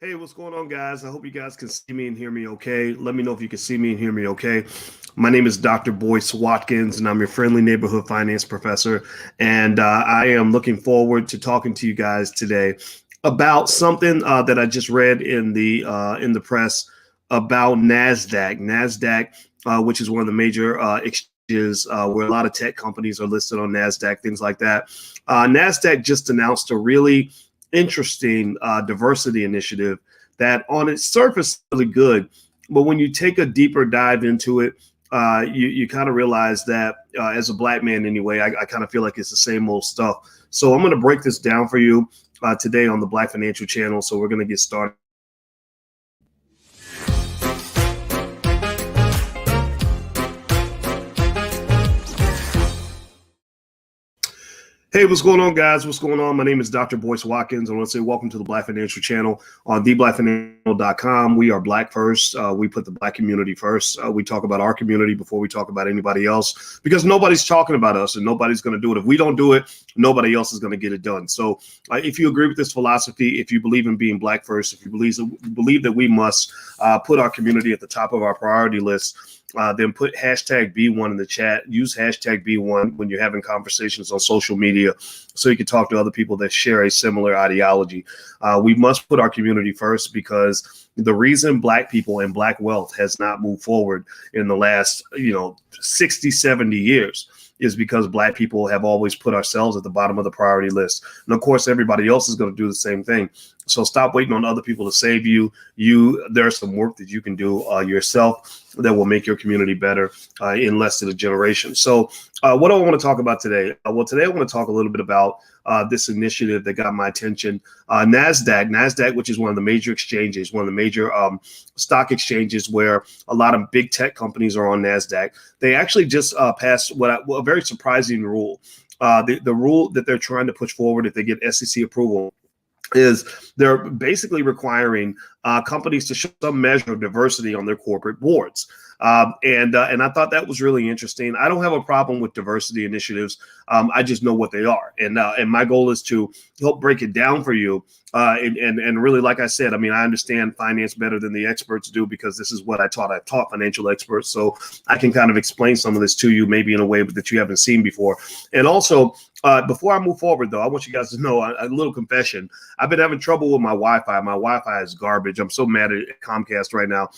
Hey, what's going on, guys? I hope you guys can see me and hear me okay. Let me know if you can see me and hear me okay. My name is Dr. Boyce Watkins, and I'm your friendly neighborhood finance professor. And I am looking forward to talking to you guys today about something that I just read in the press about Nasdaq. Nasdaq, which is one of the major exchanges where a lot of tech companies are listed on Nasdaq, things like that. Nasdaq just announced a really interesting diversity initiative that on its surface is really good, but when you take a deeper dive into it, you kind of realize that as a black man anyway, I kind of feel like it's the same old stuff. So I'm going to break this down for you today on the Black Financial Channel. So we're going to get started. Hey, what's going on, guys? What's going on? My name is Dr. Boyce Watkins. I want to say welcome to the Black Financial Channel on theblackfinancial.com. We are Black first. We put the Black community first. We talk about our community before we talk about anybody else because nobody's talking about us and nobody's going to do it. If we don't do it, nobody else is going to get it done. So if you agree with this philosophy, if you believe in being Black first, if you believe that we must put our community at the top of our priority list, then put hashtag B1 in the chat. Use hashtag B1 when you're having conversations on social media so you can talk to other people that share a similar ideology. We must put our community first because the reason Black people and Black wealth has not moved forward in the last, 60, 70 years is because Black people have always put ourselves at the bottom of the priority list. And of course, everybody else is going to do the same thing. So stop waiting on other people to save you. There's some work that you can do yourself that will make your community better in less than a generation. So what do I want to talk about today? Well, today I want to talk a little bit about this initiative that got my attention. Nasdaq, which is one of the major exchanges, one of the major stock exchanges where a lot of big tech companies are on Nasdaq. They actually just passed a very surprising rule. The rule that they're trying to push forward if they get SEC approval is they're basically requiring companies to show some measure of diversity on their corporate boards. And I thought that was really interesting. I don't have a problem with diversity initiatives. I just know what they are. And my goal is to help break it down for you. And really, like I said, I understand finance better than the experts do because this is what I taught. I've taught financial experts. So I can kind of explain some of this to you maybe in a way that you haven't seen before. And also, before I move forward, though, I want you guys to know a little confession. I've been having trouble with my Wi-Fi. My Wi-Fi is garbage. I'm so mad at Comcast right now.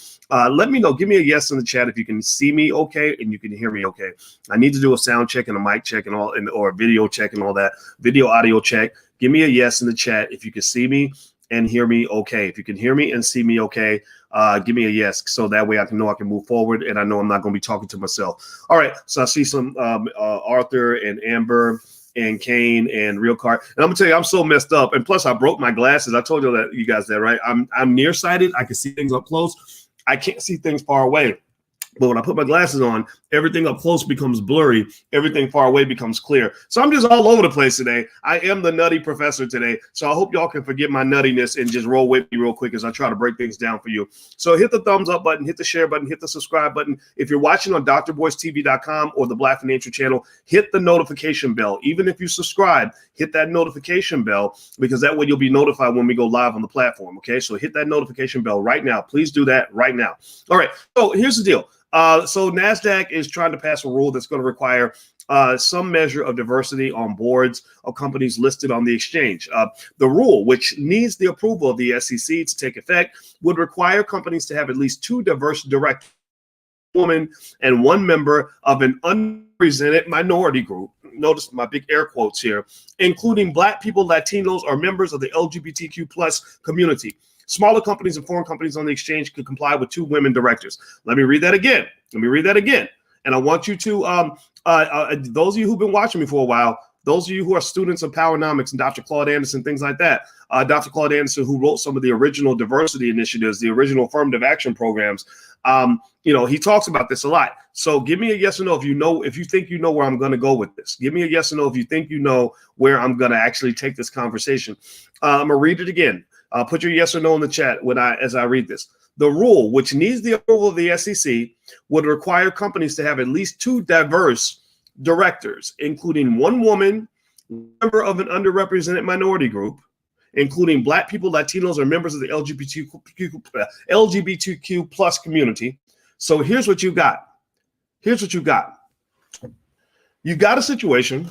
Let me know. Give me a yes in the chat if you can see me okay and you can hear me okay. I need to do a sound check and a mic check and or a video check and all that. Video, audio check. Give me a yes in the chat if you can see me and hear me okay. If you can hear me and see me okay, give me a yes. So that way I can know I can move forward and I know I'm not going to be talking to myself. All right. So I see some Arthur and Amber and Kane and Real Card. And I'm gonna tell you, I'm so messed up. And plus I broke my glasses. I told you guys that, right? I'm nearsighted. I can see things up close. I can't see things far away. But when I put my glasses on, everything up close becomes blurry. Everything far away becomes clear. So I'm just all over the place today. I am the nutty professor today. So I hope y'all can forget my nuttiness and just roll with me real quick as I try to break things down for you. So hit the thumbs up button, hit the share button, hit the subscribe button. If you're watching on drboycetv.com or the Black Financial Channel, hit the notification bell. Even if you subscribe, hit that notification bell because that way you'll be notified when we go live on the platform. Okay, so hit that notification bell right now. Please do that right now. All right, so here's the deal. So Nasdaq is trying to pass a rule that's going to require some measure of diversity on boards of companies listed on the exchange. The rule, which needs the approval of the SEC to take effect, would require companies to have at least 2 diverse directors, woman and 1 member of an unrepresented minority group. Notice my big air quotes here, including Black people, Latinos, or members of the LGBTQ plus community. Smaller companies and foreign companies on the exchange could comply with 2 women directors. Let me read that again. And I want you to, those of you who've been watching me for a while, those of you who are students of Powernomics and Dr. Claude Anderson, things like that, Dr. Claude Anderson, who wrote some of the original diversity initiatives, the original affirmative action programs, he talks about this a lot. So give me a yes or no if you think you know where I'm going to go with this. Give me a yes or no if you think you know where I'm going to actually take this conversation. I'm going to read it again. Put your yes or no in the chat as I read this. The rule, which needs the approval of the SEC, would require companies to have at least 2 diverse directors, including 1 woman, member of an underrepresented minority group, including Black people, Latinos, or members of the LGBTQ plus community. So here's what you got. Here's what you got. You got a situation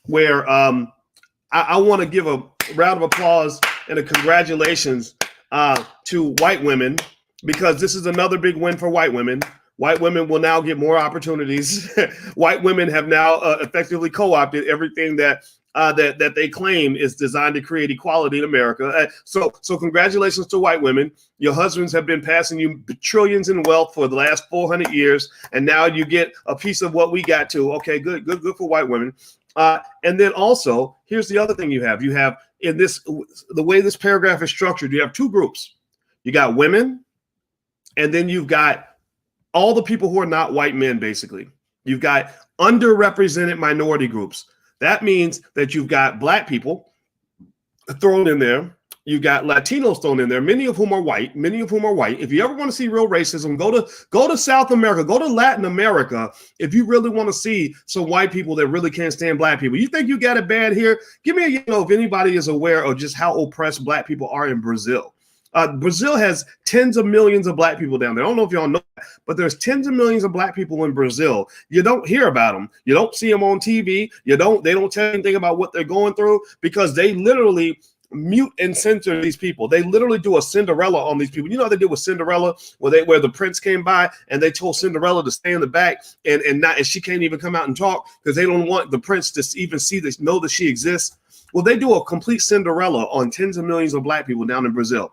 where I want to give a round of applause and a congratulations to white women, because this is another big win for white women. White women will now get more opportunities. White women have now effectively co-opted everything that they claim is designed to create equality in America. So congratulations to white women. Your husbands have been passing you trillions in wealth for the last 400 years, and now you get a piece of what we got too. Okay, good for white women. And then also, here's the other thing you have. You have in this, the way this paragraph is structured, you have two groups. You got women, and then you've got all the people who are not white men, basically. You've got underrepresented minority groups. That means that you've got Black people thrown in there. You've got Latinos thrown in there, many of whom are white. If you ever want to see real racism, go to South America, go to Latin America. If you really want to see some white people that really can't stand Black people. You think you got it bad here? Give me if anybody is aware of just how oppressed Black people are in Brazil. Brazil has tens of millions of Black people down there. I don't know if y'all know that, but there's tens of millions of Black people in Brazil. You don't hear about them. You don't see them on TV. They don't tell you anything about what they're going through, because they literally mute and censor these people. They literally do a Cinderella on these people. You know what they did with Cinderella, where the prince came by and they told Cinderella to stay in the back and she can't even come out and talk because they don't want the prince to even know that she exists. Well, they do a complete Cinderella on tens of millions of Black people down in Brazil.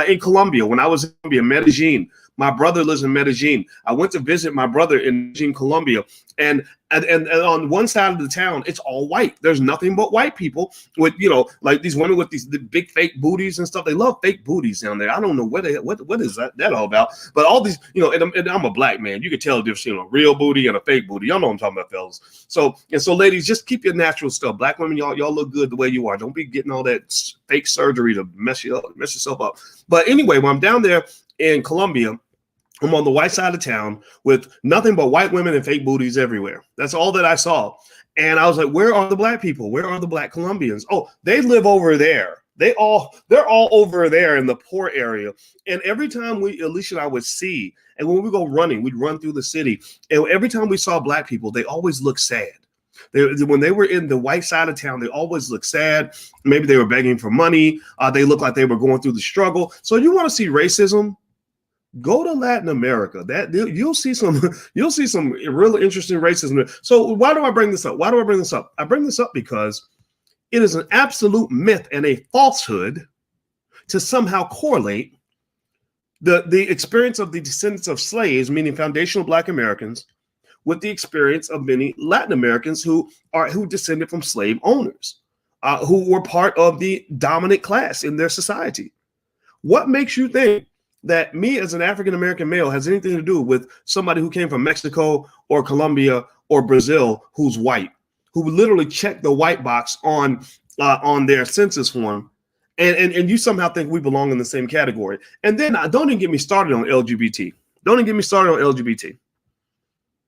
In Colombia, when I was in Colombia, Medellin, my brother lives in Medellin. I went to visit my brother in Medellin, Colombia, and on one side of the town, it's all white. There's nothing but white people with, like these women with the big fake booties and stuff. They love fake booties down there. I don't know what is that all about. But all these, and I'm a Black man. You can tell the difference between a real booty and a fake booty. Y'all know what I'm talking about, fellas. So ladies, just keep your natural stuff. Black women, y'all look good the way you are. Don't be getting all that fake surgery to mess yourself up. But anyway, when I'm down there in Colombia, I'm on the white side of town with nothing but white women and fake booties everywhere. That's all that I saw. And I was like, where are the Black people? Where are the Black Colombians? Oh, they live over there. They're all over there in the poor area. And every time Alicia and I would see, and when we go running, we'd run through the city. And every time we saw Black people, they always looked sad. When they were in the white side of town, they always looked sad. Maybe they were begging for money. They looked like they were going through the struggle. So you want to see racism? Go to Latin America. You'll see some really interesting racism. So why do I bring this up? I bring this up because it is an absolute myth and a falsehood to somehow correlate the experience of the descendants of slaves, meaning foundational Black Americans, with the experience of many Latin Americans who descended from slave owners, who were part of the dominant class in their society. What makes you think that me as an African-American male has anything to do with somebody who came from Mexico or Colombia or Brazil who's white, who literally checked the white box on their census form, and you somehow think we belong in the same category? And then don't even get me started on LGBT. Don't even get me started on LGBT,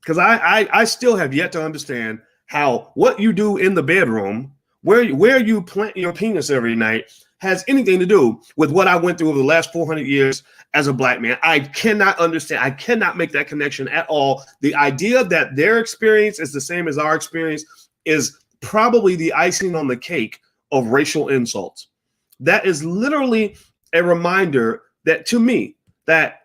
because I still have yet to understand how what you do in the bedroom, where you plant your penis every night, has anything to do with what I went through over the last 400 years as a Black man. I cannot understand. I cannot make that connection at all. The idea that their experience is the same as our experience is probably the icing on the cake of racial insults. That is literally a reminder that, to me, that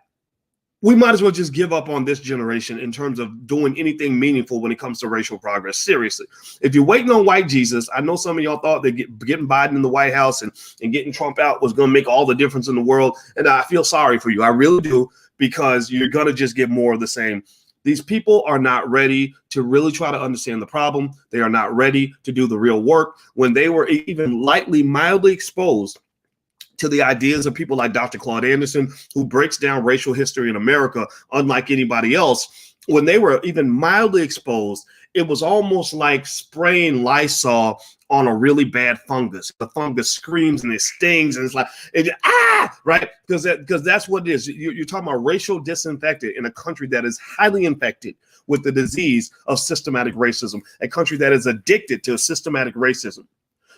we might as well just give up on this generation in terms of doing anything meaningful when it comes to racial progress. Seriously, if you're waiting on white Jesus, I know some of y'all thought that getting Biden in the White House and getting Trump out was going to make all the difference in the world. And I feel sorry for you. I really do, because you're going to just get more of the same. These people are not ready to really try to understand the problem. They are not ready to do the real work. When they were even mildly exposed to the ideas of people like Dr. Claude Anderson, who breaks down racial history in America unlike anybody else, when they were even mildly exposed, it was almost like spraying Lysol on a really bad fungus. The fungus screams and it stings, and it's like, right? Because that's what it is. You're talking about racial disinfectant in a country that is highly infected with the disease of systematic racism, a country that is addicted to systematic racism.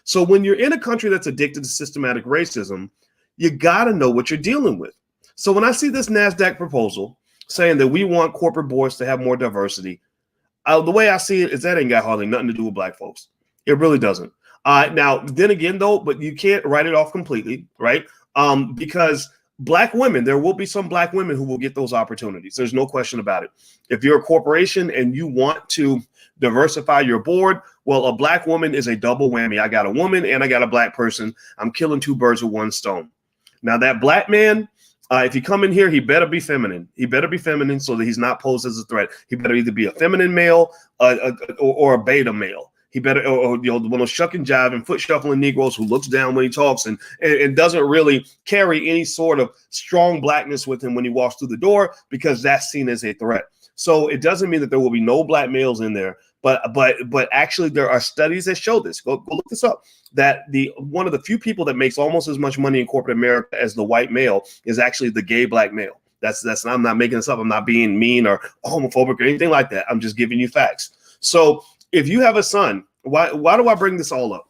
So when you're in a country that's addicted to systematic racism, you got to know what you're dealing with. So when I see this Nasdaq proposal saying that we want corporate boards to have more diversity, the way I see it is that ain't got hardly nothing to do with black folks. It really doesn't. Now, then again, though, but you can't write it off completely, right? Because black women, there will be some black women who will get those opportunities. There's no question about it. If you're a corporation and you want to diversify your board, well, a black woman is a double whammy. I got a woman and I got a black person. I'm killing two birds with one stone. Now, that black man, if you come in here, he better be feminine. He better be feminine so that he's not posed as a threat. He better either be a feminine male or a beta male. He better, or one of those shuck and jive and foot shuffling Negroes who looks down when he talks and doesn't really carry any sort of strong blackness with him when he walks through the door, because that's seen as a threat. So it doesn't mean that there will be no black males in there, but actually there are studies that show this. Go look this up. That one of the few people that makes almost as much money in corporate America as the white male is actually the gay black male. That's I'm not making this up. I'm not being mean or homophobic or anything like that. I'm just giving you facts. So if you have a son, why do I bring this all up?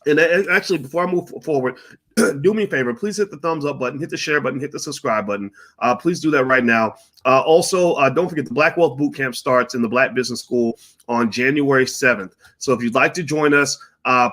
And actually, before I move forward, do me a favor. Please hit the thumbs up button, hit the share button, hit the subscribe button. Please do that right now. Also, don't forget the Black Wealth Bootcamp starts in the Black Business School on January 7th. So if you'd like to join us,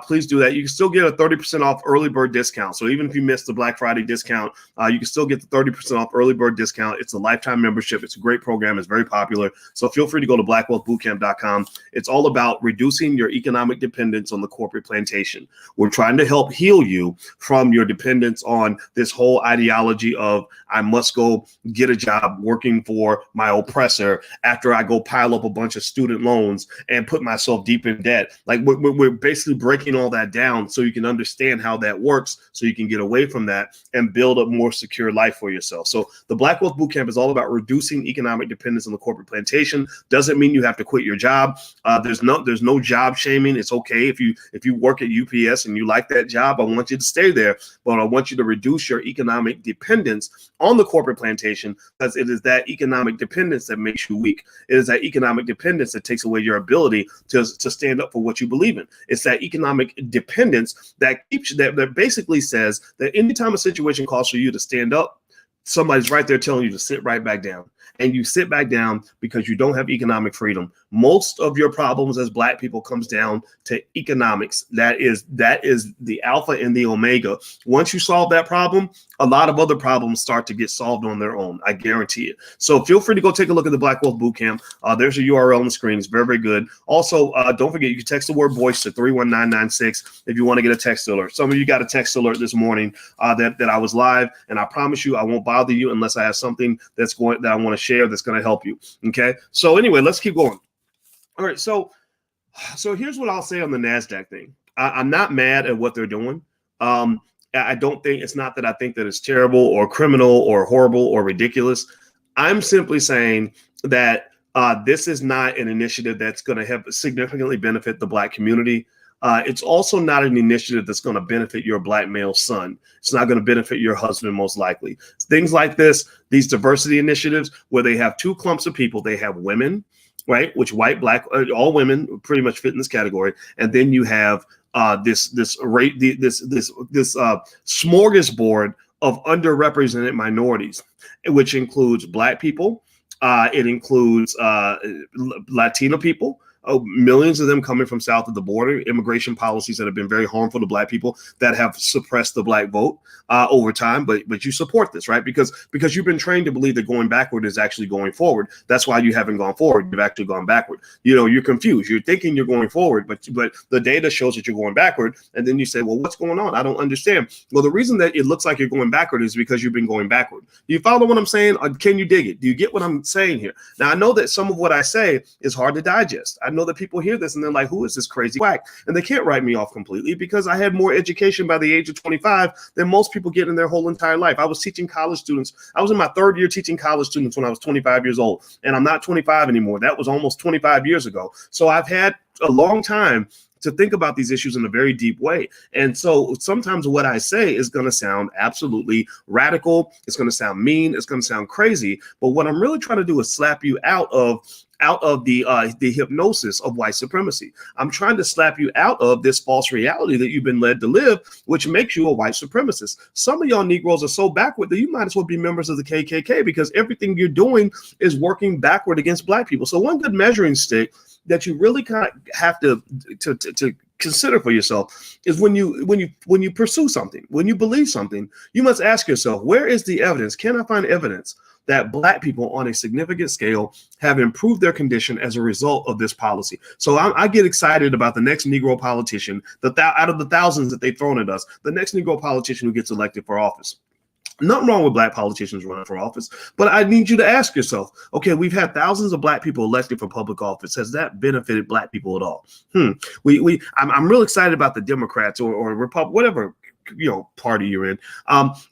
please do that. You can still get a 30% off early bird discount. So even if you missed the Black Friday discount, you can still get the 30% off early bird discount. It's a lifetime membership. It's a great program. It's very popular. So feel free to go to blackwealthbootcamp.com. It's all about reducing your economic dependence on the corporate plantation. We're trying to help heal you from your dependence on this whole ideology of I must go get a job working for my oppressor after I go pile up a bunch of student loans and put myself deep in debt. Like we're basically breaking all that down so you can understand how that works, so you can get away from that and build a more secure life for yourself. So the Black Wealth Bootcamp is all about reducing economic dependence on the corporate plantation. Doesn't mean you have to quit your job. There's no job shaming. It's okay if you work at UPS and you like that job. I want you to stay there, but I want you to reduce your economic dependence on the corporate plantation, because it is that economic dependence that makes you weak. It is that economic dependence that takes away your ability to stand up for what you believe in. It's that economic dependence that keeps that basically says that anytime a situation calls for you to stand up, somebody's right there telling you to sit right back down. And you sit back down because you don't have economic freedom. Most of your problems as black people comes down to economics. That is the alpha and the omega. Once you solve that problem, a lot of other problems start to get solved on their own. I guarantee it. So feel free to go take a look at the Black Wealth Bootcamp. There's a URL on the screen. It's very, very good. Also, don't forget, you can text the word BOYCE to 31996 if you want to get a text alert. Some of you got a text alert this morning that I was live, and I promise you I won't bother you unless I have something that I want to share that's going to help you. Okay. So anyway, let's keep going. All right. So here's what I'll say on the Nasdaq thing. I'm not mad at what they're doing. I don't think it's not that I think that it's terrible or criminal or horrible or ridiculous. I'm simply saying that this is not an initiative that's going to have significantly benefit the black community. It's also not an initiative that's going to benefit your black male son. It's not going to benefit your husband, most likely. Things like this, these diversity initiatives where they have two clumps of people. They have women, right, which white, black, all women pretty much fit in this category. And then you have this smorgasbord of underrepresented minorities, which includes black people. It includes Latino people. Millions of them coming from south of the border, immigration policies that have been very harmful to black people that have suppressed the black vote over time. But you support this, right? Because you've been trained to believe that going backward is actually going forward. That's why you haven't gone forward. You've actually gone backward. You're confused. You're thinking you're going forward, but the data shows that you're going backward. And then you say, well, what's going on? I don't understand. Well, the reason that it looks like you're going backward is because you've been going backward. Do you follow what I'm saying? Or can you dig it? Do you get what I'm saying here? Now, I know that some of what I say is hard to digest. I know that people hear this and they're like, who is this crazy quack? And they can't write me off completely because I had more education by the age of 25 than most people get in their whole entire life. I was teaching college students. I was in my third year teaching college students when I was 25 years old, and I'm not 25 anymore. That was almost 25 years ago. So I've had a long time to think about these issues in a very deep way. And so sometimes what I say is going to sound absolutely radical. It's going to sound mean. It's going to sound crazy. But what I'm really trying to do is slap you out of out of the hypnosis of white supremacy. I'm trying to slap you out of this false reality that you've been led to live, which makes you a white supremacist. Some of y'all Negroes are so backward that you might as well be members of the KKK, because everything you're doing is working backward against black people. So one good measuring stick that you really kind of have to consider for yourself is when you pursue something, when you believe something, you must ask yourself, where is the evidence? Can I find evidence that black people on a significant scale have improved their condition as a result of this policy? So I get excited about the next Negro politician, out of the thousands that they've thrown at us, the next Negro politician who gets elected for office. Nothing wrong with black politicians running for office, but I need you to ask yourself, okay, we've had thousands of black people elected for public office. Has that benefited black people at all? I'm real excited about the Democrats or Republic, whatever party you're in.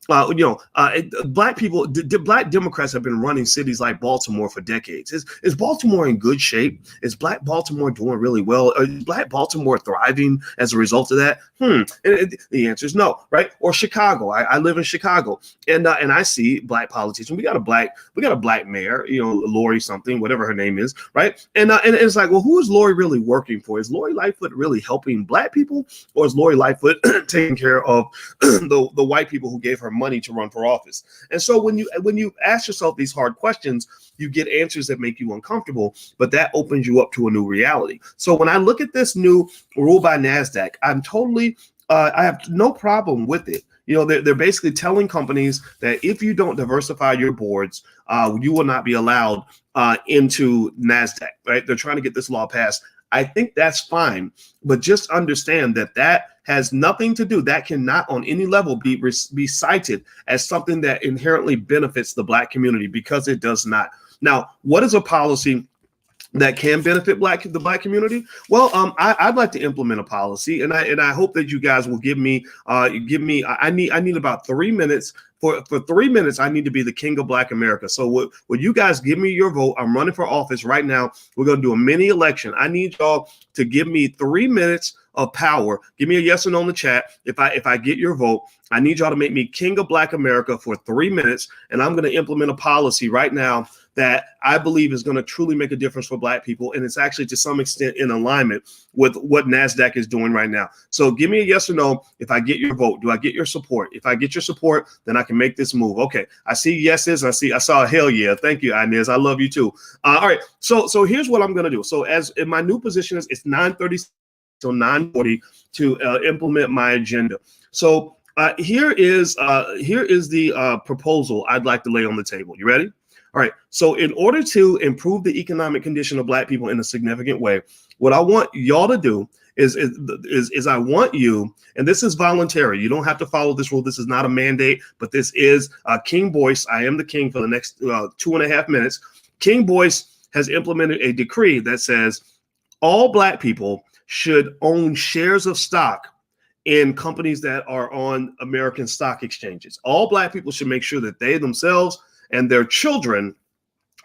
Black people, black Democrats have been running cities like Baltimore for decades. Is Baltimore in good shape? Is black Baltimore doing really well? Is black Baltimore thriving as a result of that? The answer is no, right? Or Chicago. I live in Chicago, and I see black politicians. We got a black mayor, Lori something, whatever her name is, right? And it's like, well, who is Lori really working for? Is Lori Lightfoot really helping black people, or is Lori Lightfoot taking care of the white people who gave her money to run for office? And so when you ask yourself these hard questions, you get answers that make you uncomfortable, but that opens you up to a new reality. So when I look at this new rule by Nasdaq, I'm totally I have no problem with it. They're basically telling companies that if you don't diversify your boards, you will not be allowed into Nasdaq, right? They're trying to get this law passed. I think that's fine, but just understand that has nothing to do, that cannot on any level be cited as something that inherently benefits the black community, because it does not. Now, what is a policy that can benefit the black community? Well, I'd like to implement a policy, and I hope that you guys will give me. I need about 3 minutes. For 3 minutes, I need to be the king of Black America. So would you guys give me your vote? I'm running for office right now. We're going to do a mini election. I need y'all to give me 3 minutes of power. Give me a yes or no in the chat. If I get your vote, I need y'all to make me king of Black America for 3 minutes, and I'm going to implement a policy right now that I believe is going to truly make a difference for black people. And it's actually to some extent in alignment with what NASDAQ is doing right now. So give me a yes or no if I get your vote. Do I get your support? If I get your support, then I can make this move. Okay, I see yeses. I saw a hell yeah. Thank you, Inez. I love you too. All right, so here's what I'm going to do. So as in my new position is, it's 9:30 till 9:40 to implement my agenda. So here is the proposal I'd like to lay on the table. You ready? All right. So in order to improve the economic condition of black people in a significant way, what I want y'all to do is I want you, and this is voluntary. You don't have to follow this rule. This is not a mandate, but this is King Boyce. I am the king for the next 2.5 minutes. King Boyce has implemented a decree that says all black people should own shares of stock in companies that are on American stock exchanges. All black people should make sure that they themselves and their children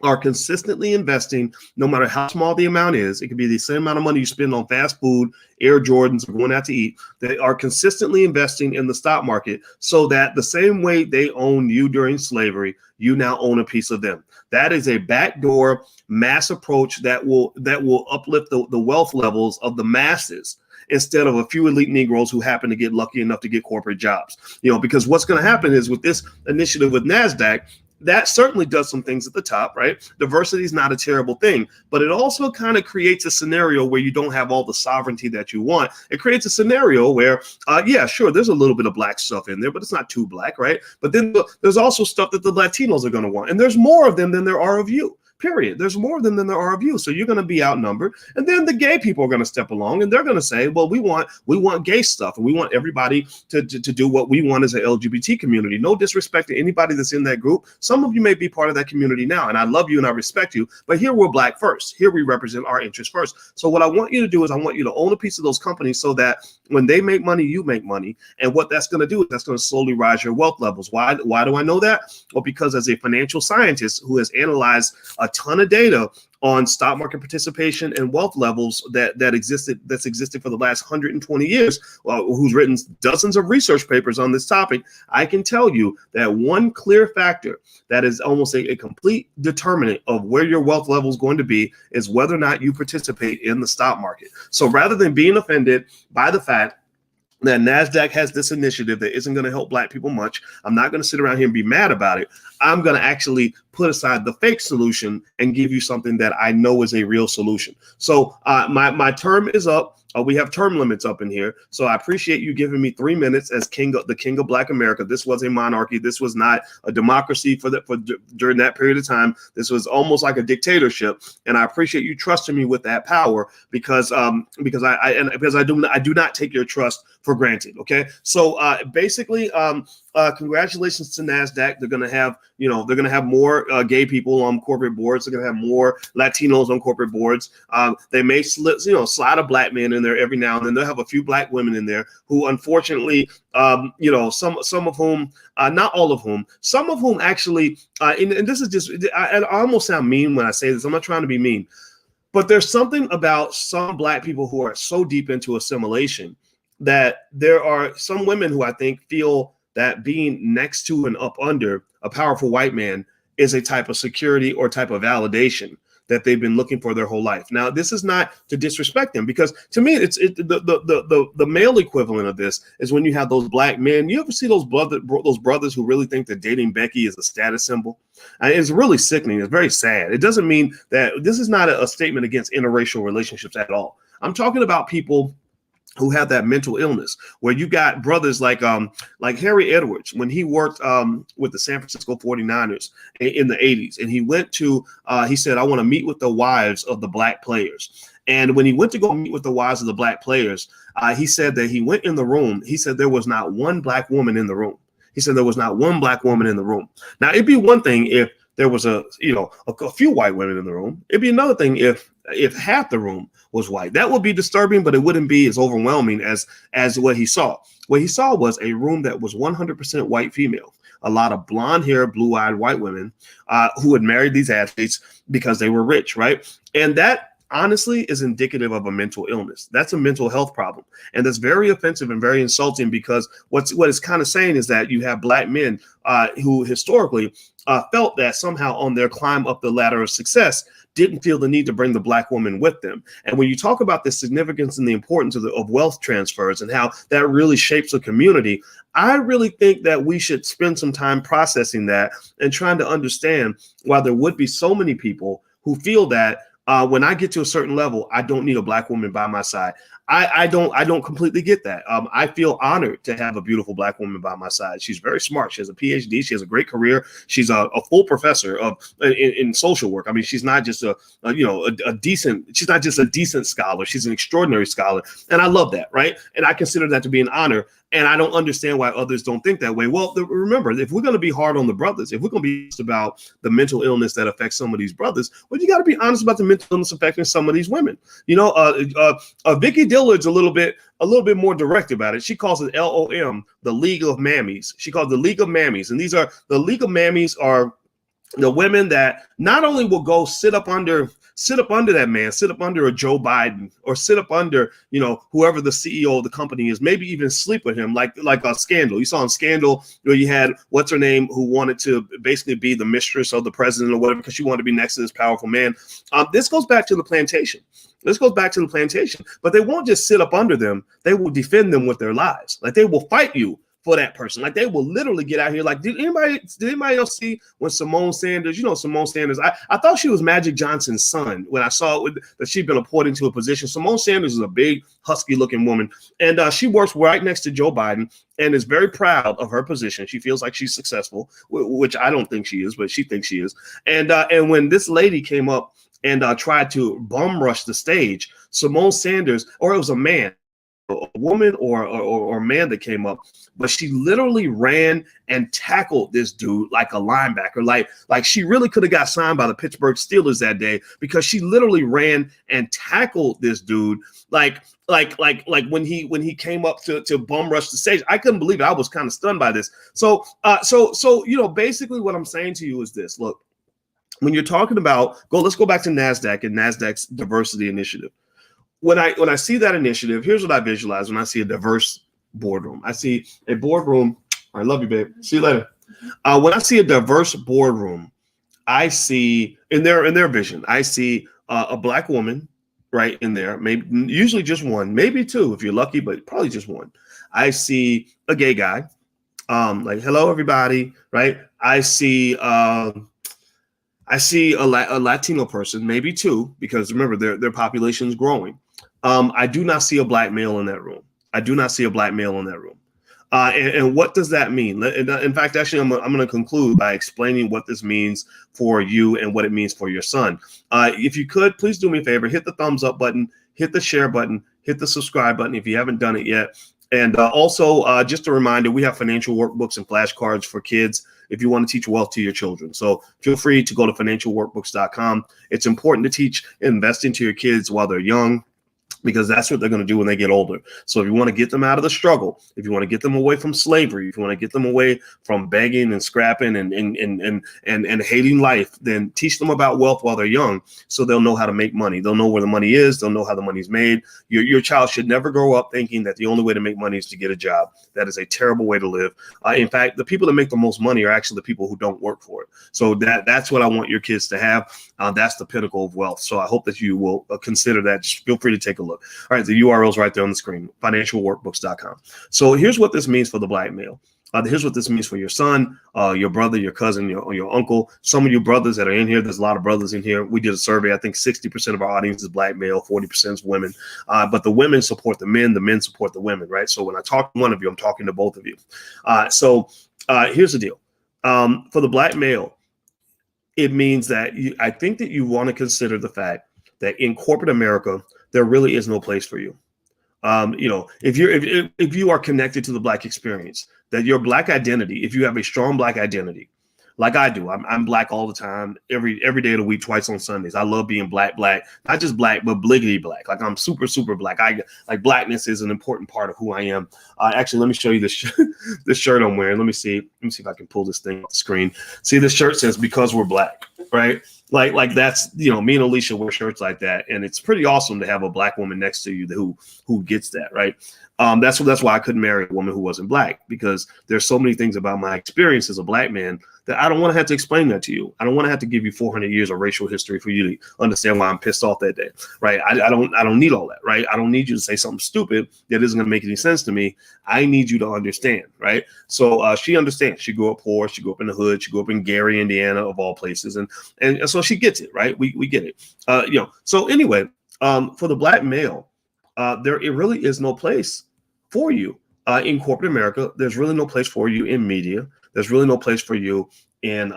are consistently investing, no matter how small the amount is. It could be the same amount of money you spend on fast food, Air Jordans, or going out to eat. They are consistently investing in the stock market, so that the same way they owned you during slavery, you now own a piece of them. That is a backdoor mass approach that will uplift the wealth levels of the masses, instead of a few elite Negroes who happen to get lucky enough to get corporate jobs. Because what's going to happen is, with this initiative with NASDAQ, that certainly does some things at the top, right? Diversity is not a terrible thing, but it also kind of creates a scenario where you don't have all the sovereignty that you want. It creates a scenario where, yeah, sure, there's a little bit of black stuff in there, but it's not too black, right? But then there's also stuff that the Latinos are going to want, and there's more of them than there are of you. Period. There's more of them than there are of you. So you're going to be outnumbered. And then the gay people are going to step along, and they're going to say, well, we want gay stuff, and we want everybody to do what we want as an LGBT community. No disrespect to anybody that's in that group. Some of you may be part of that community now, and I love you and I respect you, but here we're black first. Here we represent our interests first. So what I want you to do is I want you to own a piece of those companies, so that when they make money, you make money. And what that's going to do is that's going to slowly rise your wealth levels. Why do I know that? Well, because as a financial scientist who has analyzed ton of data on stock market participation and wealth levels that's existed for the last 120 years, who's written dozens of research papers on this topic. I can tell you that one clear factor that is almost a complete determinant of where your wealth level is going to be is whether or not you participate in the stock market. So rather than being offended by the fact that Nasdaq has this initiative that isn't going to help Black people much, I'm not going to sit around here and be mad about it. I'm going to actually put aside the fake solution and give you something that I know is a real solution. So my term is up. We have term limits up in here. So I appreciate you giving me 3 minutes as the king of Black America. This was a monarchy. This was not a democracy during that period of time. This was almost like a dictatorship. And I appreciate you trusting me with that power because I do not take your trust for granted. Okay. So basically, congratulations to Nasdaq. They're going to have more gay people on corporate boards. They're going to have more Latinos on corporate boards. They may slide a Black man in there every now and then. They'll have a few Black women in there who, unfortunately, some of whom, not all of whom, some of whom actually, and this is just, I almost sound mean when I say this. I'm not trying to be mean, but there's something about some Black people who are so deep into assimilation that there are some women who I think feel that being next to and up under a powerful white man is a type of security or type of validation that they've been looking for their whole life. Now, this is not to disrespect them, because to me, the male equivalent of this is when you have those Black men. You ever see those brothers who really think that dating Becky is a status symbol? It's really sickening. It's very sad. It doesn't mean that this is not a statement against interracial relationships at all. I'm talking about people who have that mental illness, where you got brothers like Harry Edwards, when he worked with the San Francisco 49ers in the 80s, and he went to, he said, I want to meet with the wives of the Black players. And when he went to go meet with the wives of the Black players, he said that he went in the room. He said there was not one Black woman in the room. He said there was not one Black woman in the room. Now, it'd be one thing if there was a few white women in the room. It'd be another thing if half the room was white. That would be disturbing, but it wouldn't be as overwhelming as what he saw. What he saw was a room that was 100% white female, a lot of blonde hair, blue-eyed white women who had married these athletes because they were rich, right? And that honestly is indicative of a mental illness. That's a mental health problem. And that's very offensive and very insulting, because what it's kind of saying is that you have Black men who historically felt that somehow on their climb up the ladder of success didn't feel the need to bring the Black woman with them. And when you talk about the significance and the importance of wealth transfers and how that really shapes a community, I really think that we should spend some time processing that and trying to understand why there would be so many people who feel that when I get to a certain level, I don't need a Black woman by my side. I don't completely get that. I feel honored to have a beautiful Black woman by my side. She's very smart. She has a PhD. She has a great career. She's a full professor in social work. I mean, she's not just a decent. She's not just a decent scholar. She's an extraordinary scholar, and I love that, right? And I consider that to be an honor. And I don't understand why others don't think that way. Well, remember, if we're going to be hard on the brothers, if we're going to be honest about the mental illness that affects some of these brothers, well, you got to be honest about the mental illness affecting some of these women. Vicky Dillard's a little bit more direct about it. She calls it LOM, the League of Mammies. She calls it the League of Mammies. And the League of Mammies are the women that not only will go sit up under that man, sit up under a Joe Biden, or sit up under, whoever the CEO of the company is, maybe even sleep with him, like a Scandal. You saw in Scandal where you had what's her name, who wanted to basically be the mistress of the president or whatever, because she wanted to be next to this powerful man. This goes back to the plantation. But they won't just sit up under them. They will defend them with their lives. Like, they will fight you for that person. Like, they will literally get out here. Like, did anybody else see when Simone Sanders, Simone Sanders, I thought she was Magic Johnson's son when I saw that she'd been appointed to a position. Simone Sanders is a big, husky looking woman. And she works right next to Joe Biden and is very proud of her position. She feels like she's successful, which I don't think she is, but she thinks she is. And when this lady came up and tried to bum rush the stage, Simone Sanders, or it was a man, a woman or a man that came up, but she literally ran and tackled this dude like a linebacker. Like she really could have got signed by the Pittsburgh Steelers that day, because she literally ran and tackled this dude like when he came up to bum rush the stage. I couldn't believe it. I was kind of stunned by this. So basically what I'm saying to you is this. Look, when you're talking about let's go back to Nasdaq and Nasdaq's diversity initiative. When I see that initiative, here's what I visualize when I see a diverse boardroom. I see a boardroom. I love you, babe. See you later. When I see a diverse boardroom, I see in their vision, I see a Black woman right in there, maybe usually just one, maybe two if you're lucky, but probably just one. I see a gay guy, like hello everybody, right? I see a Latino person, maybe two, because remember their population is growing. I do not see a Black male in that room. I do not see a Black male in that room. And what does that mean? In fact, actually, I'm going to conclude by explaining what this means for you and what it means for your son. If you could, please do me a favor, hit the thumbs up button, hit the share button, hit the subscribe button if you haven't done it yet. And also, just a reminder, we have financial workbooks and flashcards for kids if you want to teach wealth to your children. So feel free to go to financialworkbooks.com. It's important to teach investing to your kids while they're young, because that's what they're going to do when they get older. So if you want to get them out of the struggle, if you want to get them away from slavery, if you want to get them away from begging and scrapping and hating life, then teach them about wealth while they're young, so they'll know how to make money. They'll know where the money is. They'll know how the money's made. Your child should never grow up thinking that the only way to make money is to get a job. That is a terrible way to live. In fact, the people that make the most money are actually the people who don't work for it. So that's what I want your kids to have. That's the pinnacle of wealth. So I hope that you will consider that. Just feel free to take a look. All right, the URL is right there on the screen, financialworkbooks.com. So here's what this means for the Black male. Here's what this means for your son, your brother, your cousin, your uncle. Some of you brothers that are in here, there's a lot of brothers in here. We did a survey. I think 60% of our audience is Black male, 40% is women. But the women support the men support the women, right? So when I talk to one of you, I'm talking to both of you. So here's the deal. For the Black male, it means that I think that you want to consider the fact that in corporate America, there really is no place for you. If you are connected to the Black experience, that your Black identity, if you have a strong Black identity, like I do, I'm Black all the time, every day of the week, twice on Sundays. I love being black, not just Black, but bliggity Black. Like I'm super, super Black. Like Blackness is an important part of who I am. Actually, let me show you this this shirt I'm wearing. Let me see if I can pull this thing off the screen. See, this shirt says "Because We're Black," right? Like that's, me and Alicia wear shirts like that, and it's pretty awesome to have a Black woman next to you who gets that, right? That's why I couldn't marry a woman who wasn't Black, because there's so many things about my experience as a Black man that I don't want to have to explain that to you. I don't want to have to give you 400 years of racial history for you to understand why I'm pissed off that day, right? I don't need all that, right? I don't need you to say something stupid that isn't going to make any sense to me. I need you to understand, right? So she understands. She grew up poor. She grew up in the hood. She grew up in Gary, Indiana, of all places, and so she gets it, right? We get it. So anyway, for the Black male, there really is no place for you in corporate America. There's really no place for you in media. There's really no place for you in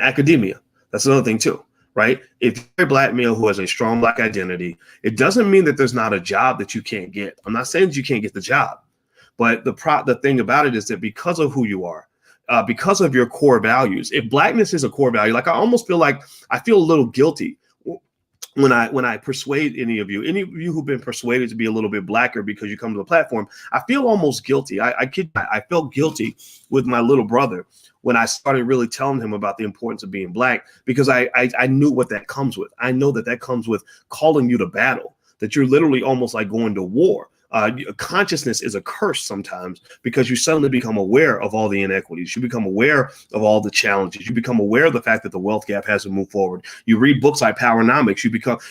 academia. That's another thing too, right? If you're a Black male who has a strong Black identity, it doesn't mean that there's not a job that you can't get. I'm not saying that you can't get the job, but the thing about it is that because of who you are, because of your core values, if Blackness is a core value, like I feel a little guilty when I persuade any of you who've been persuaded to be a little bit Blacker because you come to the platform. I feel almost guilty. I felt guilty with my little brother when I started really telling him about the importance of being Black, because I knew what that comes with. I know that comes with calling you to battle, that you're literally almost like going to war. Consciousness is a curse sometimes, because you suddenly become aware of all the inequities. You become aware of all the challenges. You become aware of the fact that the wealth gap hasn't moved forward. You read books like Powernomics.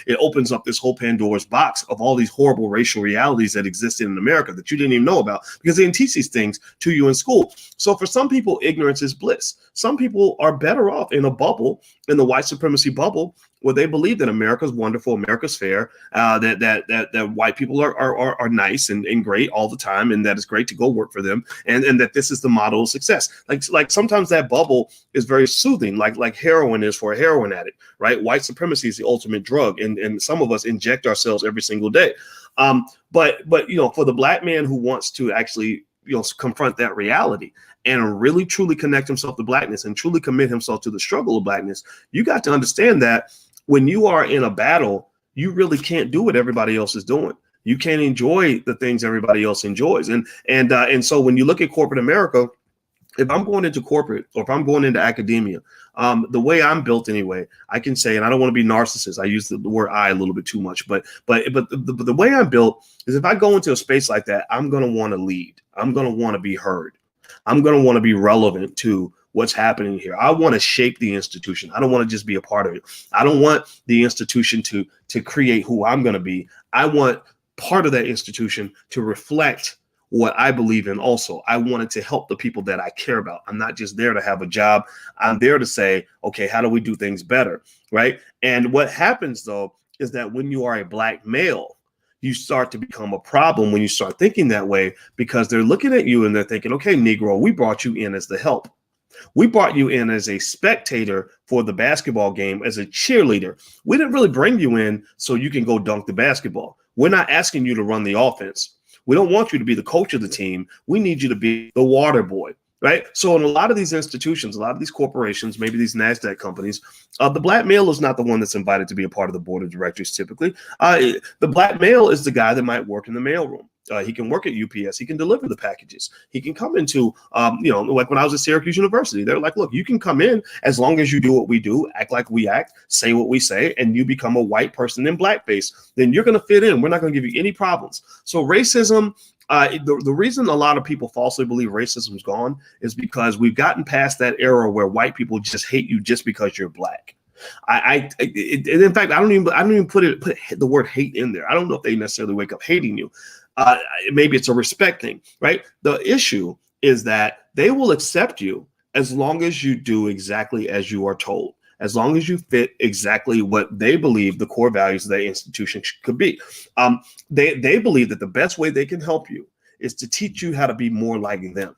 It opens up this whole Pandora's box of all these horrible racial realities that existed in America that you didn't even know about, because they didn't teach these things to you in school. So for some people, ignorance is bliss. Some people are better off in a bubble, in the white supremacy bubble, where they believe that America's wonderful, America's fair, that white people are nice and great all the time, and that it's great to go work for them, and that this is the model of success. Like sometimes that bubble is very soothing, like heroin is for a heroin addict, right? White supremacy is the ultimate drug, and some of us inject ourselves every single day. But for the Black man who wants to actually confront that reality and really truly connect himself to Blackness and truly commit himself to the struggle of Blackness, you got to understand that when you are in a battle, you really can't do what everybody else is doing. You can't enjoy the things everybody else enjoys. And so when you look at corporate America, if I'm going into corporate or if I'm going into academia, the way I'm built anyway, I can say, and I don't want to be narcissist. I use the word I a little bit too much, but the way I'm built is if I go into a space like that, I'm going to want to lead. I'm going to want to be heard. I'm going to want to be relevant to what's happening here. I want to shape the institution. I don't want to just be a part of it. I don't want the institution to create who I'm going to be. I want part of that institution to reflect what I believe in also. I wanted to help the people that I care about. I'm not just there to have a job. I'm there to say, okay, how do we do things better, right? And what happens, though, is that when you are a Black male, you start to become a problem when you start thinking that way, because they're looking at you and they're thinking, okay, Negro, we brought you in as the help. We brought you in as a spectator for the basketball game, as a cheerleader. We didn't really bring you in so you can go dunk the basketball. We're not asking you to run the offense. We don't want you to be the coach of the team. We need you to be the water boy, right? So in a lot of these institutions, a lot of these corporations, maybe these Nasdaq companies, the Black male is not the one that's invited to be a part of the board of directors typically. The Black male is the guy that might work in the mailroom. He can work at UPS. He can deliver the packages. He can come into, like when I was at Syracuse University, they're like, look, you can come in as long as you do what we do, act like we act, say what we say, and you become a white person in blackface, then you're going to fit in. We're not going to give you any problems. So racism, the reason a lot of people falsely believe racism is gone is because we've gotten past that era where white people just hate you just because you're Black. In fact, I don't even put the word hate in there. I don't know if they necessarily wake up hating you. Maybe it's a respect thing, right? The issue is that they will accept you as long as you do exactly as you are told, as long as you fit exactly what they believe the core values of that institution could be. They believe that the best way they can help you is to teach you how to be more like them.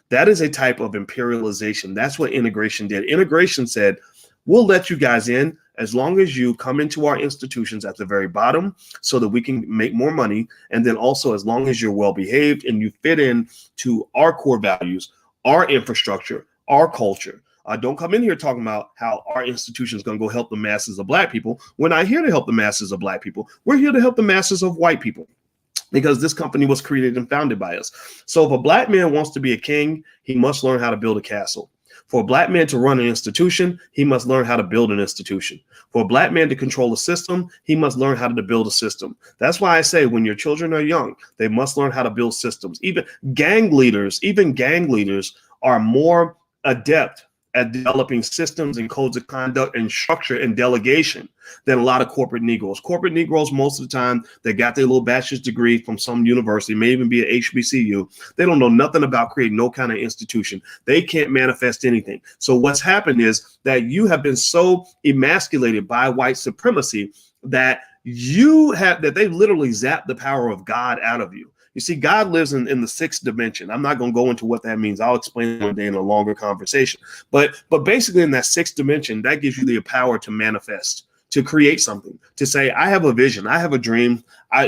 That is a type of imperialization. That's what integration did. Integration said, we'll let you guys in as long as you come into our institutions at the very bottom so that we can make more money. And then also as long as you're well behaved and you fit in to our core values, our infrastructure, our culture. Don't come in here talking about how our institution is going to go help the masses of Black people. We're not here to help the masses of Black people. We're here to help the masses of white people, because this company was created and founded by us. So if a Black man wants to be a king, he must learn how to build a castle. For a Black man to run an institution, he must learn how to build an institution. For a Black man to control a system, he must learn how to build a system. That's why I say when your children are young, they must learn how to build systems. Even gang leaders are more adept at developing systems and codes of conduct and structure and delegation than a lot of corporate Negroes. Corporate Negroes, most of the time, they got their little bachelor's degree from some university, may even be at HBCU. They don't know nothing about creating no kind of institution. They can't manifest anything. So what's happened is that you have been so emasculated by white supremacy that they've literally zapped the power of God out of you. You see, God lives in the sixth dimension. I'm not going to go into what that means. I'll explain it one day in a longer conversation. But basically in that sixth dimension, that gives you the power to manifest, to create something, to say, I have a vision, I have a dream.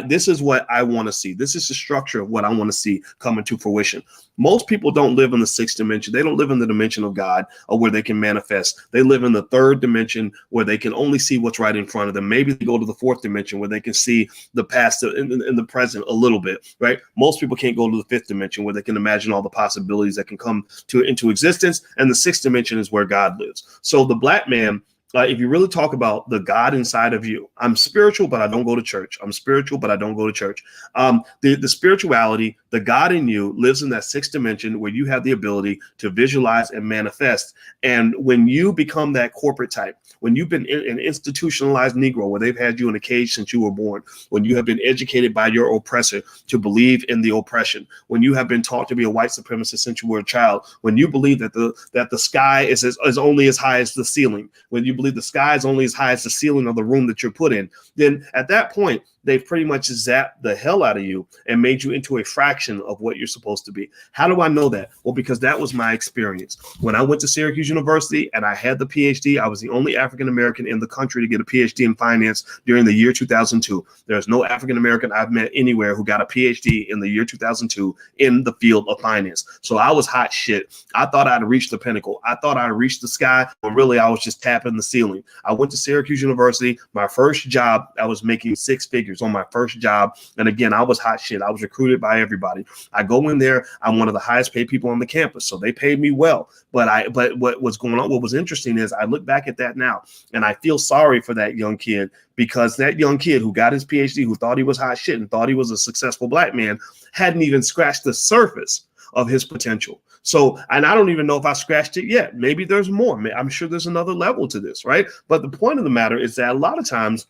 This is what I want to see. This is the structure of what I want to see coming to fruition. Most people don't live in the sixth dimension. They don't live in the dimension of God or where they can manifest. They live in the third dimension where they can only see what's right in front of them. Maybe they go to the fourth dimension where they can see the past and the present a little bit, right? Most people can't go to the fifth dimension where they can imagine all the possibilities that can come into existence. And the sixth dimension is where God lives. So the Black man, if you really talk about the God inside of you, I'm spiritual, but I don't go to church. I'm spiritual, but I don't go to church. The spirituality, the God in you lives in that sixth dimension where you have the ability to visualize and manifest. And when you become that corporate type, when you've been an institutionalized Negro, where they've had you in a cage since you were born, when you have been educated by your oppressor to believe in the oppression, when you have been taught to be a white supremacist since you were a child, when you believe that the sky is only as high as the ceiling, when you believe the sky is only as high as the ceiling of the room that you're put in, then at that point, they've pretty much zapped the hell out of you and made you into a fraction of what you're supposed to be. How do I know that? Well, because that was my experience. When I went to Syracuse University and I had the PhD, I was the only African-American in the country to get a PhD in finance during the year 2002. There's no African-American I've met anywhere who got a PhD in the year 2002 in the field of finance. So I was hot shit. I thought I'd reached the pinnacle. I thought I'd reached the sky, when really I was just tapping the ceiling. I went to Syracuse University. My first job, I was making six figures figures on my first job. And again, I was hot shit. I was recruited by everybody. I go in there. I'm one of the highest paid people on the campus. So they paid me well. But what was going on, what was interesting is I look back at that now and I feel sorry for that young kid, because that young kid who got his PhD, who thought he was hot shit and thought he was a successful black man, hadn't even scratched the surface of his potential. So, and I don't even know if I scratched it yet. Maybe there's more. I'm sure there's another level to this, right? But the point of the matter is that a lot of times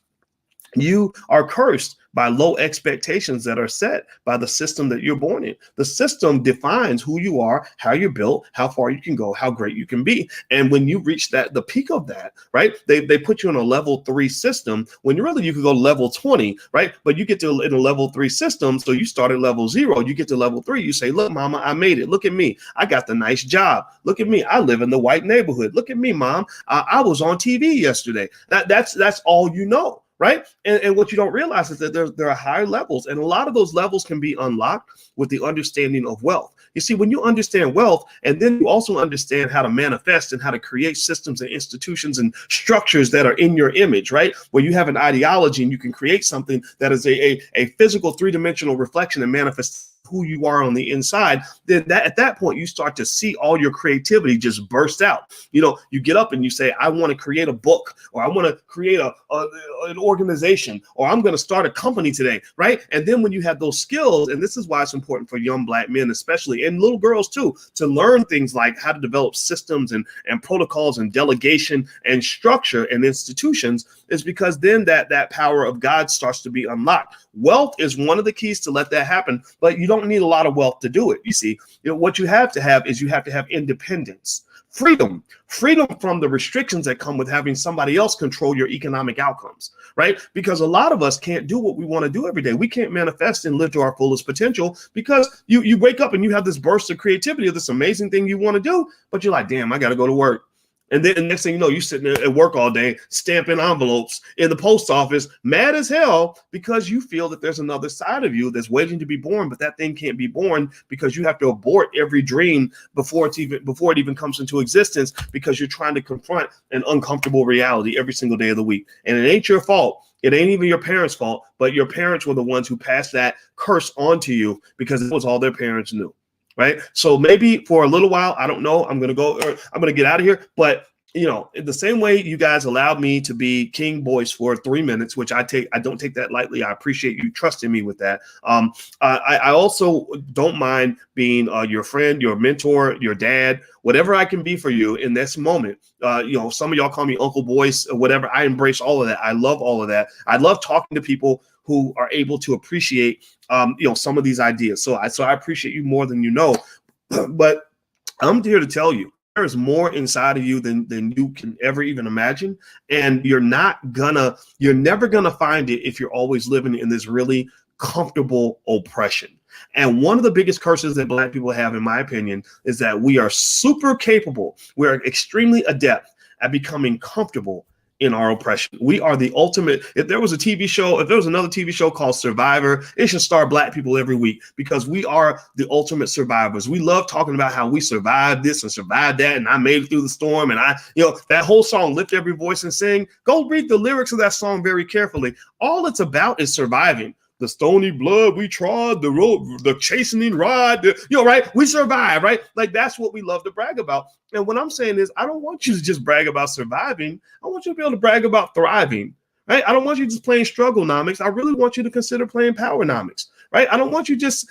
you are cursed by low expectations that are set by the system that you're born in. The system defines who you are, how you're built, how far you can go, how great you can be. And when you reach the peak of that, right, they put you in a level 3 system when you could go to level 20, right? But you get in a level 3 system. So you start at level 0, you get to level 3, you say, look, mama, I made it. Look at me. I got the nice job. Look at me. I live in the white neighborhood. Look at me, mom. I was on TV yesterday. That's all you know. Right. And what you don't realize is that there are higher levels, and a lot of those levels can be unlocked with the understanding of wealth. You see, when you understand wealth, and then you also understand how to manifest and how to create systems and institutions and structures that are in your image, right? Where you have an ideology and you can create something that is a physical 3-dimensional reflection and manifest who you are on the inside, then at that point, you start to see all your creativity just burst out. You get up and you say, I want to create a book, or I want to create an organization, or I'm going to start a company today, right? And then when you have those skills, and this is why it's important for young black men, especially, and little girls too, to learn things like how to develop systems and protocols and delegation and structure and institutions, is because then that power of God starts to be unlocked. Wealth is one of the keys to let that happen, but you don't need a lot of wealth to do it. You see, what you have to have is you have to have independence, freedom from the restrictions that come with having somebody else control your economic outcomes, right? Because a lot of us can't do what we want to do every day. We can't manifest and live to our fullest potential because you wake up and you have this burst of creativity of this amazing thing you want to do, but you're like, damn, I got to go to work. And then the next thing you know, you're sitting there at work all day, stamping envelopes in the post office, mad as hell, because you feel that there's another side of you that's waiting to be born, but that thing can't be born because you have to abort every dream before it even comes into existence, because you're trying to confront an uncomfortable reality every single day of the week. And it ain't your fault. It ain't even your parents' fault, but your parents were the ones who passed that curse on to you because it was all their parents knew. Right. So maybe for a little while, I don't know, I'm going to get out of here. But, in the same way you guys allowed me to be King Boyce for 3 minutes, which I don't take that lightly. I appreciate you trusting me with that. I also don't mind being your friend, your mentor, your dad, whatever I can be for you in this moment. Some of y'all call me Uncle Boyce or whatever. I embrace all of that. I love all of that. I love talking to people who are able to appreciate, some of these ideas. So I appreciate you more than you know, but I'm here to tell you there's more inside of you than you can ever even imagine. And you're never gonna find it if you're always living in this really comfortable oppression. And one of the biggest curses that Black people have, in my opinion, is that we are super capable. We're extremely adept at becoming comfortable in our oppression. We are the ultimate. If there was another TV show called Survivor, it should star Black people every week, because we are the ultimate survivors. We love talking about how we survived this and survived that, and I made it through the storm. And that whole song, Lift Every Voice and Sing, go read the lyrics of that song very carefully. All it's about is surviving. The stony blood we trod, the road, the chastening rod, right? We survive, right? Like, that's what we love to brag about. And what I'm saying is, I don't want you to just brag about surviving. I want you to be able to brag about thriving, right? I don't want you just playing struggle-nomics. I really want you to consider playing power-nomics, right? I don't want you just,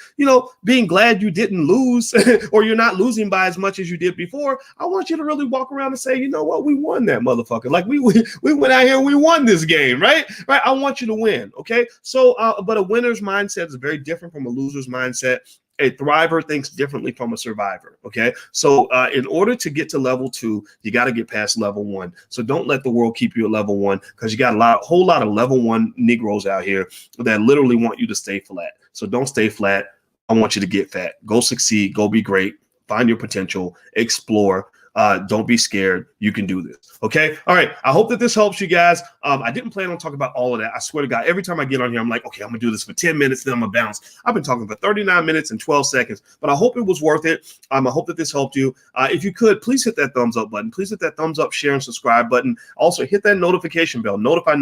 being glad you didn't lose or you're not losing by as much as you did before. I want you to really walk around and say, you know what? We won that motherfucker. Like, we went out here and we won this game, right? Right. I want you to win. Okay. So, but a winner's mindset is very different from a loser's mindset. A thriver thinks differently from a survivor. Okay. So in order to get to level 2, you got to get past level 1. So don't let the world keep you at level 1, because you got a whole lot of level 1 Negroes out here that literally want you to stay flat. So don't stay flat. I want you to get fat. Go succeed. Go be great. Find your potential. Explore. Don't be scared. You can do this. Okay. All right. I hope that this helps you guys. I didn't plan on talking about all of that. I swear to God, every time I get on here, I'm like, okay, I'm gonna do this for 10 minutes, then I'm gonna bounce. I've been talking for 39 minutes and 12 seconds, but I hope it was worth it. I hope that this helped you. If you could, please hit that thumbs up button. Please hit that thumbs up, share, and subscribe button. Also, hit that notification bell. Notify,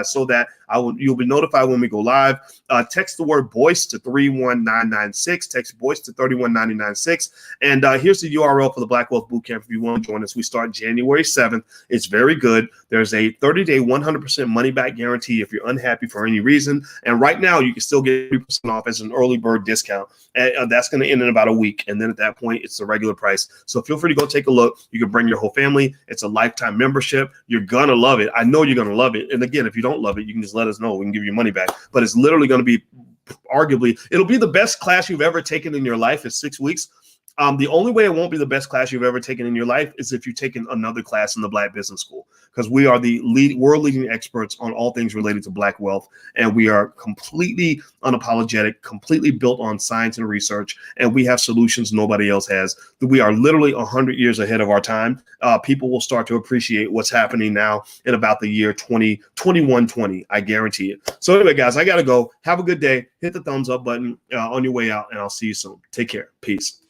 so that you'll be notified when we go live. Text the word BOYCE to 31996. Text BOYCE to 31996. And here's the URL for the Black Wealth Bootcamp if you want to join us. We start January 7th. It's very good. There's a 30-day 100% money back guarantee if you're unhappy for any reason. And right now, you can still get 3% off as an early bird discount. And that's going to end in about a week. And then at that point, it's the regular price. So feel free to go take a look. You can bring your whole family. It's a lifetime membership. You're going to love it. I know you're going to love it. And again, if you don't love it, you can just let us know. We can give you money back. But it's literally going to be it'll be the best class you've ever taken in your life is 6 weeks. The only way it won't be the best class you've ever taken in your life is if you've taken another class in the Black Business School, because we are the world leading experts on all things related to Black wealth. And we are completely unapologetic, completely built on science and research. And we have solutions nobody else has. We are literally 100 years ahead of our time. People will start to appreciate what's happening now in about the year 2020. I guarantee it. So anyway, guys, I got to go. Have a good day. Hit the thumbs up button on your way out, and I'll see you soon. Take care. Peace.